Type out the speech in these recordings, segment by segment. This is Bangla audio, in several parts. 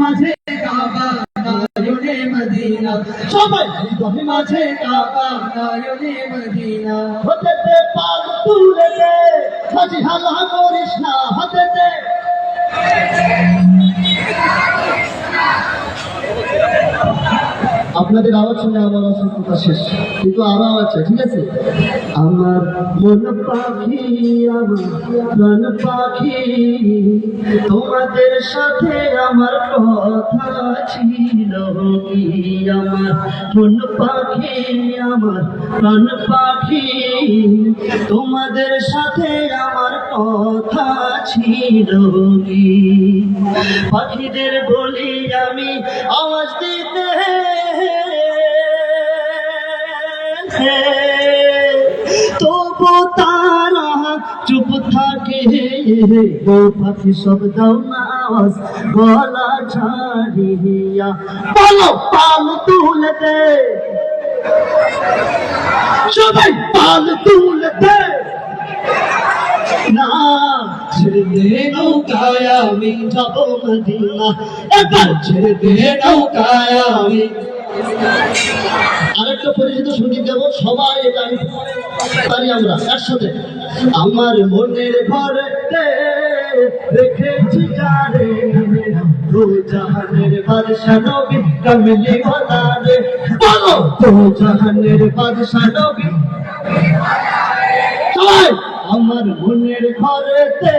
মাঝে কাবা নয়নে মদিনা সবাই হৃদয় মাঝে কাবা নয়নে মদিনা হতে পাল তুলে দে মাঝি হালা করিস না হতে দে আপনাদের আওয়াজ শুনে আমার অসুস্থতা শেষ কিন্তু আরো আওয়াজ আছে ঠিক আছে আমার মন পাখি আমার প্রাণ পাখি তোমাদের সাথে আমার কথা ছিল আমার মন পাখি আমার প্রাণ পাখি তোমাদের সাথে আমার কথা ছিল পাখিদের বলি আমি আওয়াজ দিতে তবু তারা চুপ থাকে ও পাখি সব দাও না আওয়াজ গলা ছাড়িয়া বলো পাল তুলে দে সবাই পাল তুলে দে না ছেড়ে দে নৌকায় আমি যাব মদিনা এবার ছেড়ে দে নৌকায় আমি আরেকটা পরিচিত সঙ্গীত দেব সবাই এটা পারি আমরা একসাথে আমার মনের ঘরে রেখেছি যারে দু জাহানের বাদশা নবী কামলি ওয়ালা রে বলো দু জাহানের বাদশা নবী সবাই আমার মনের ঘরেতে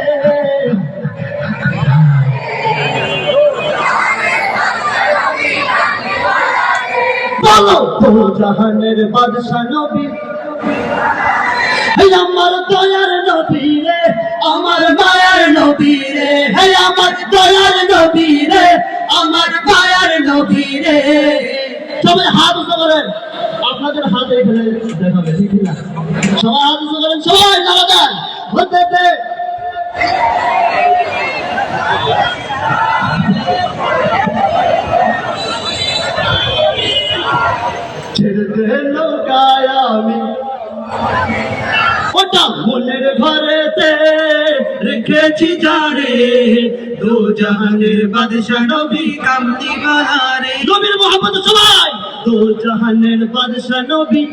বলো তো জাহানের বাদশা নবী আমার দয়ার নবী রে আমার মায়ার নবী রে হে আমার দয়ার নবী রে আমার মায়ার নবী রে সবাই হাত উঁচু করেন আপনাদের হাত এখানে দেখাবে ঠিক না সবাই হাত উঁচু করেন সবাই লাগাতার হতে দে ছেড়ে দে নৌকায় আমি ওটা মনের ঘরেতে রেখেছি যারে দু জাহানের বাদশা নবী কামলি ওয়ালা রে নবীর মোহাম্মদ সবাই দু জাহানের বাদশা নবী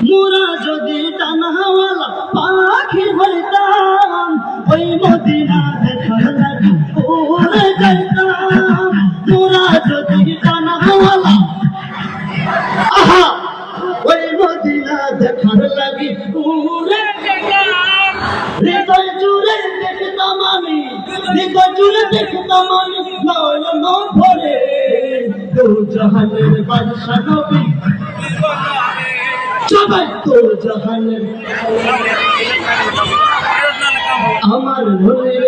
মোরা যদি ডানাওয়ালা পাখি হইতাম ওই মদিনা দেখার লাগি উড়ে যাইতাম মোরা যদি ডানাওয়ালা আহা ওই মদিনা দেখার লাগি উড়ে যাইতাম হৃদয় জুড়ে দেখতাম আমি হৃদয় জুড়ে দেখতাম আমি নয়ন ভরে দু জাহানের বাদশা নবী সবাই তো জাহানের আমার মনের